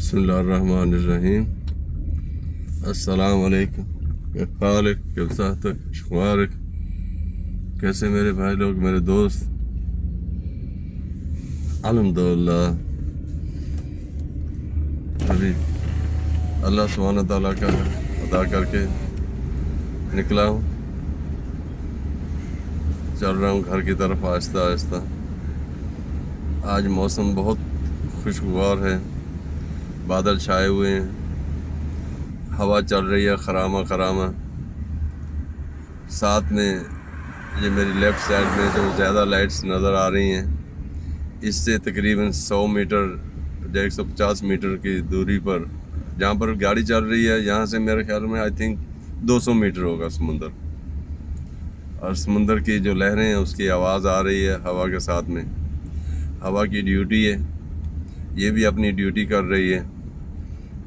بسم اللہ الرحمن الرحیم۔ السلام علیکم، کیف حالک، کیف صحتک، شمارک، کیسے میرے بھائی لوگ، میرے دوست؟ الحمدللہ ابھی اللہ سبحانہ تعالیٰ کا ادا کر کے نکلا ہوں، چل رہا ہوں گھر کی طرف آہستہ آہستہ۔ آج موسم بہت خوشگوار ہے، بادل چھائے ہوئے ہیں، ہوا چل رہی ہے خرامہ خرامہ۔ ساتھ میں یہ میری لیفٹ سائڈ میں جو زیادہ لائٹس نظر آ رہی ہیں، اس سے تقریباً 100 میٹر یا 150 میٹر کی دوری پر جہاں پر گاڑی چل رہی ہے، یہاں سے میرے خیال میں آئی تھنک 200 میٹر ہوگا سمندر، اور سمندر کی جو لہریں ہیں اس کی آواز آ رہی ہے ہوا کے ساتھ میں۔ ہوا کی ڈیوٹی ہے، یہ بھی اپنی ڈیوٹی کر رہی ہے،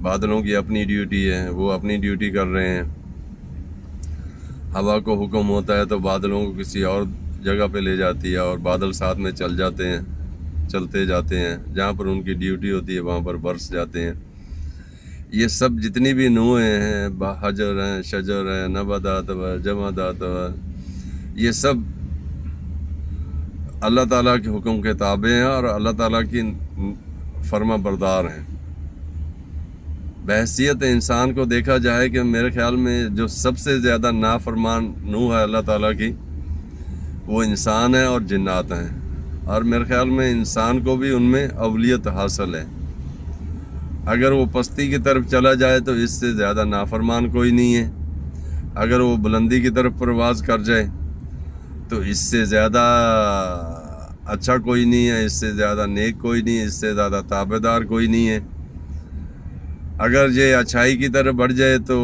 بادلوں کی اپنی ڈیوٹی ہے، وہ اپنی ڈیوٹی کر رہے ہیں۔ ہوا کو حکم ہوتا ہے تو بادلوں کو کسی اور جگہ پہ لے جاتی ہے، اور بادل ساتھ میں چلتے جاتے ہیں، جہاں پر ان کی ڈیوٹی ہوتی ہے وہاں پر برس جاتے ہیں۔ یہ سب جتنی بھی نوعیں ہیں، حجر ہیں، شجر ہیں، نباتات ہیں، جمادات ہیں، یہ سب اللہ تعالیٰ کے حکم کے تابع ہیں اور اللہ تعالیٰ کی فرما بردار ہیں۔ بحیثیت انسان کو دیکھا جائے کہ میرے خیال میں جو سب سے زیادہ نافرمان نوع ہے اللہ تعالیٰ کی، وہ انسان ہے اور جنات ہیں، اور میرے خیال میں انسان کو بھی ان میں اولیت حاصل ہے۔ اگر وہ پستی کی طرف چلا جائے تو اس سے زیادہ نافرمان کوئی نہیں ہے، اگر وہ بلندی کی طرف پرواز کر جائے تو اس سے زیادہ اچھا کوئی نہیں ہے، اس سے زیادہ نیک کوئی نہیں ہے، اس سے زیادہ تابعدار کوئی نہیں ہے۔ اگر یہ اچھائی کی طرف بڑھ جائے تو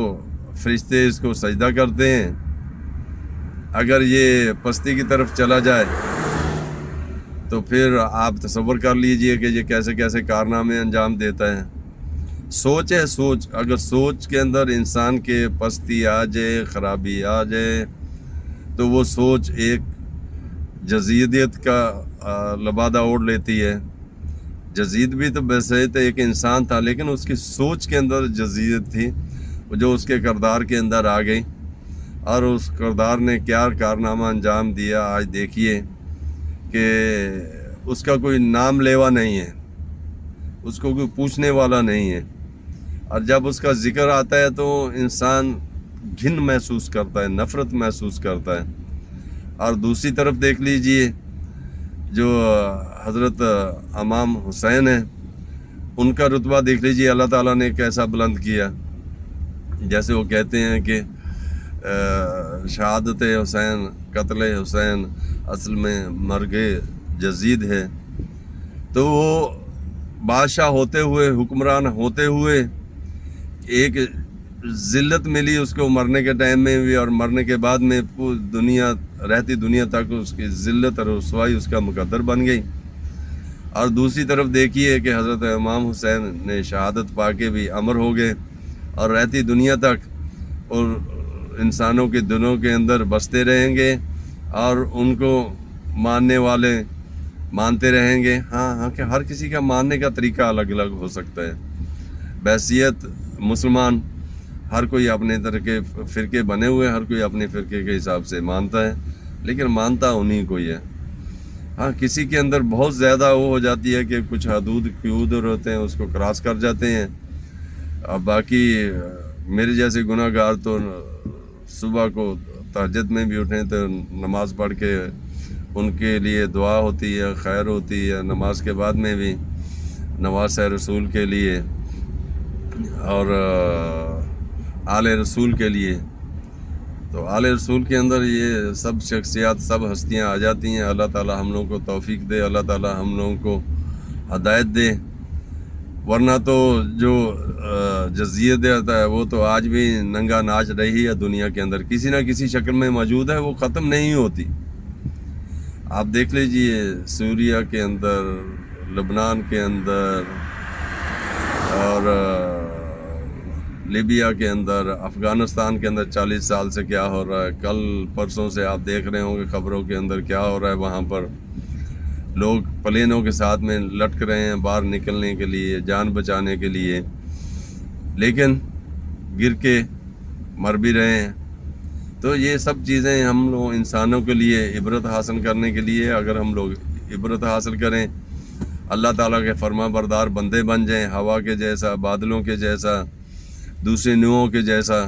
فرشتے اس کو سجدہ کرتے ہیں، اگر یہ پستی کی طرف چلا جائے تو پھر آپ تصور کر لیجئے کہ یہ کیسے کیسے کارنامے انجام دیتا ہے۔ سوچ ہے، سوچ، اگر سوچ کے اندر انسان کے پستی آ جائے، خرابی آ جائے، تو وہ سوچ ایک جزیدیت کا لبادہ اوڑھ لیتی ہے۔ جزید بھی تو بحیثیت ایک انسان تھا، لیکن اس کی سوچ کے اندر جزیدت تھی جو اس کے کردار کے اندر آ گئی، اور اس کردار نے کیا کارنامہ انجام دیا آج دیکھیے کہ اس کا کوئی نام لیوا نہیں ہے، اس کو کوئی پوچھنے والا نہیں ہے، اور جب اس کا ذکر آتا ہے تو انسان گھن محسوس کرتا ہے، نفرت محسوس کرتا ہے۔ اور دوسری طرف دیکھ لیجئے جو حضرت امام حسین ہیں، ان کا رتبہ دیکھ لیجئے اللہ تعالیٰ نے کیسا بلند کیا۔ جیسے وہ کہتے ہیں کہ شہادت حسین، قتل حسین اصل میں مرگ جزید ہے، تو وہ بادشاہ ہوتے ہوئے، حکمران ہوتے ہوئے ایک ذلت ملی اس کو مرنے کے ٹائم میں بھی، اور مرنے کے بعد میں پوری دنیا، رہتی دنیا تک اس کی ذلت اور رسوائی اس کا مقدر بن گئی۔ اور دوسری طرف دیکھیے کہ حضرت امام حسین نے شہادت پا کے بھی امر ہو گئے، اور رہتی دنیا تک اور انسانوں کے دلوں کے اندر بستے رہیں گے، اور ان کو ماننے والے مانتے رہیں گے۔ ہاں کہ ہر کسی کا ماننے کا طریقہ الگ الگ ہو سکتا ہے۔ بحیثیت مسلمان ہر کوئی اپنے طرح کے فرقے بنے ہوئے، ہر کوئی اپنے فرقے کے حساب سے مانتا ہے، لیکن مانتا انہیں کو ہی ہے۔ ہاں کسی کے اندر بہت زیادہ وہ ہو جاتی ہے کہ کچھ حدود ہوتے ہیں، اس کو کراس کر جاتے ہیں۔ اب باقی میرے جیسے گناہ گار تو صبح کو تہجد میں بھی اٹھیں تو نماز پڑھ کے ان کے لیے دعا ہوتی ہے، خیر ہوتی ہے، نماز کے بعد میں بھی نواز رسول کے لیے اور آل رسول کے لیے۔ تو آل رسول کے اندر یہ سب شخصیات، سب ہستیاں آ جاتی ہیں۔ اللہ تعالیٰ ہم لوگوں کو توفیق دے، اللہ تعالیٰ ہم لوگوں کو ہدایت دے، ورنہ تو جو جزیت دیتا ہے وہ تو آج بھی ننگا ناچ رہی ہے دنیا کے اندر، کسی نہ کسی شکل میں موجود ہے، وہ ختم نہیں ہوتی۔ آپ دیکھ لیجئے سوریہ کے اندر، لبنان کے اندر، اور لیبیا کے اندر، افغانستان کے اندر 40 سال سے کیا ہو رہا ہے، کل پرسوں سے آپ دیکھ رہے ہوں گے خبروں کے اندر کیا ہو رہا ہے وہاں پر۔ لوگ پلینوں کے ساتھ میں لٹک رہے ہیں باہر نکلنے کے لیے، جان بچانے کے لیے، لیکن گر کے مر بھی رہے ہیں۔ تو یہ سب چیزیں ہم لوگ انسانوں کے لیے عبرت حاصل کرنے کے لیے، اگر ہم لوگ عبرت حاصل کریں، اللہ تعالیٰ کے فرما بردار بندے بن جائیں، ہوا کے جیسا، بادلوں کے جیسا، دوسرے نوعوں کے جیسا،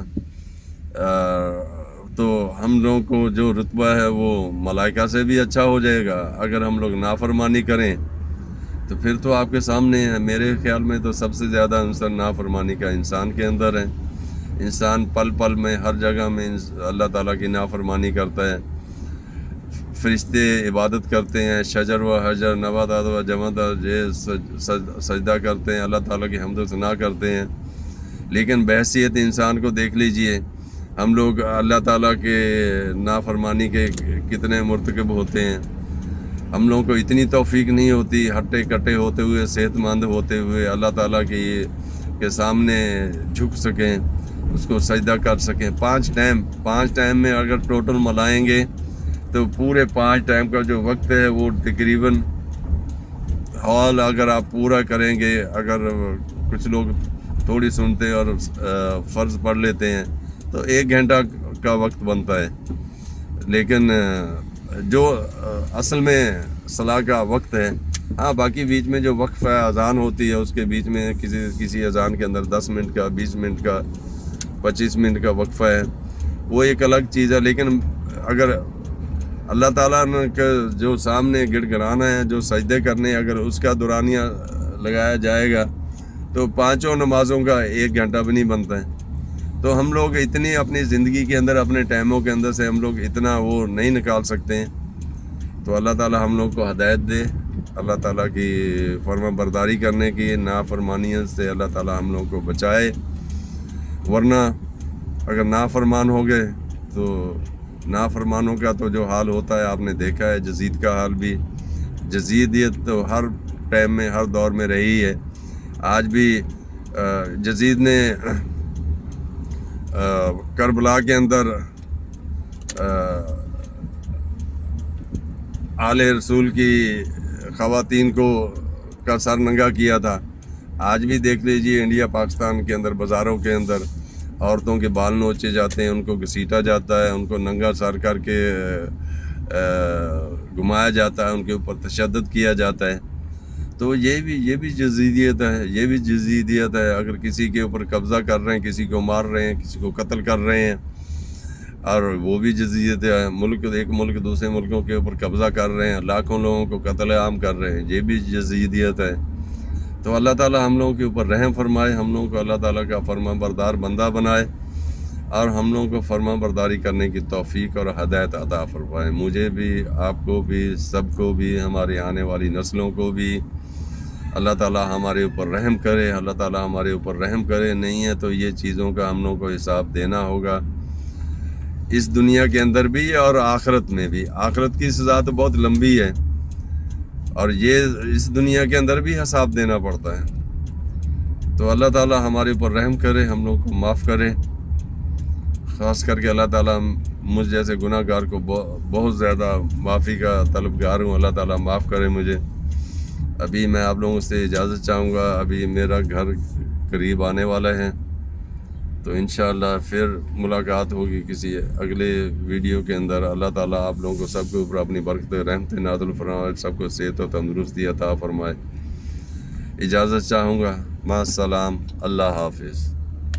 تو ہم لوگوں کو جو رتبہ ہے وہ ملائکہ سے بھی اچھا ہو جائے گا۔ اگر ہم لوگ نافرمانی کریں تو پھر تو آپ کے سامنے ہے، میرے خیال میں تو سب سے زیادہ عنصر نافرمانی کا انسان کے اندر ہے۔ انسان پل پل میں، ہر جگہ میں اللہ تعالیٰ کی نافرمانی کرتا ہے۔ فرشتے عبادت کرتے ہیں، شجر و حجر، نباتات و جمادات سجدہ کرتے ہیں، اللہ تعالیٰ کی حمد و ثنا کرتے ہیں، لیکن بحیثیت انسان کو دیکھ لیجئے، ہم لوگ اللہ تعالیٰ کے نافرمانی کے کتنے مرتکب ہوتے ہیں۔ ہم لوگوں کو اتنی توفیق نہیں ہوتی، ہٹے کٹے ہوتے ہوئے، صحت مند ہوتے ہوئے اللہ تعالیٰ کے سامنے جھک سکیں، اس کو سجدہ کر سکیں۔ 5 ٹائم میں اگر ٹوٹل ملائیں گے تو پورے 5 ٹائم کا جو وقت ہے وہ تقریباً حال اگر آپ پورا کریں گے، اگر کچھ لوگ تھوڑی سنتے اور فرض پڑھ لیتے ہیں تو 1 گھنٹہ کا وقت بنتا ہے، لیکن جو اصل میں صلاح کا وقت ہے، ہاں باقی بیچ میں جو وقفہ اذان ہوتی ہے اس کے بیچ میں کسی اذان کے اندر 10 منٹ کا، 20 منٹ کا، 25 منٹ کا وقفہ ہے، وہ ایک الگ چیز ہے۔ لیکن اگر اللہ تعالیٰ نے جو سامنے گڑ گڑانا ہے، جو سجدے کرنے، اگر اس کا دورانیہ لگایا جائے گا تو 5 نمازوں کا 1 گھنٹہ بھی نہیں بنتا ہے۔ تو ہم لوگ اتنی اپنی زندگی کے اندر، اپنے ٹائموں کے اندر سے ہم لوگ اتنا وہ نہیں نکال سکتے ہیں۔ تو اللہ تعالیٰ ہم لوگ کو ہدایت دے، اللہ تعالیٰ کی فرما برداری کرنے کی، نافرمانیوں سے اللہ تعالیٰ ہم لوگ کو بچائے، ورنہ اگر نافرمان ہو گئے تو نافرمانوں کا تو جو حال ہوتا ہے آپ نے دیکھا ہے، جزید کا حال بھی، جزیدیت تو ہر ٹائم میں، ہر دور میں رہی ہے۔ آج بھی جزید نے کربلا کے اندر آل رسول کی خواتین کا سر ننگا کیا تھا۔ آج بھی دیکھ لیجیے انڈیا پاکستان کے اندر، بازاروں کے اندر عورتوں کے بال نوچے جاتے ہیں، ان کو گھسیٹا جاتا ہے، ان کو ننگا سر کر کے گھمایا جاتا ہے، ان کے اوپر تشدد کیا جاتا ہے۔ تو یہ بھی جزیدیت ہے، یہ بھی جزیدیت ہے۔ اگر کسی کے اوپر قبضہ کر رہے ہیں، کسی کو مار رہے ہیں، کسی کو قتل کر رہے ہیں، اور وہ بھی جزیدیت ہے۔ ایک ملک دوسرے ملکوں کے اوپر قبضہ کر رہے ہیں، لاکھوں لوگوں کو قتل عام کر رہے ہیں، یہ بھی جزیدیت ہے۔ تو اللہ تعالیٰ ہم لوگوں کے اوپر رحم فرمائے، ہم لوگوں کو اللہ تعالیٰ کا فرما بردار بندہ بنائے، اور ہم لوگوں کو فرما برداری کرنے کی توفیق اور ہدایت عطا فرمائے، مجھے بھی، آپ کو بھی، سب کو بھی، ہماری آنے والی نسلوں کو بھی۔ اللہ تعالیٰ ہمارے اوپر رحم کرے، اللہ تعالیٰ ہمارے اوپر رحم کرے۔ نہیں ہے تو یہ چیزوں کا ہم لوگوں کو حساب دینا ہوگا، اس دنیا کے اندر بھی اور آخرت میں بھی۔ آخرت کی سزا تو بہت لمبی ہے، اور یہ اس دنیا کے اندر بھی حساب دینا پڑتا ہے۔ تو اللہ تعالیٰ ہمارے اوپر رحم کرے، ہم لوگ کو معاف کرے، خاص کر کے اللہ تعالیٰ مجھ جیسے گناہ گار کو بہت زیادہ معافی کا طلبگار ہوں، اللہ تعالیٰ معاف کرے مجھے۔ ابھی میں آپ لوگوں سے اجازت چاہوں گا، ابھی میرا گھر قریب آنے والا ہے، تو انشاءاللہ پھر ملاقات ہوگی کسی اگلے ویڈیو کے اندر۔ اللہ تعالیٰ آپ لوگوں کو سب کے اوپر اپنی برکت رحمت نازل فرمائے، سب کو صحت و تندرستی عطا فرمائے۔ اجازت چاہوں گا، مع السلام، اللہ حافظ۔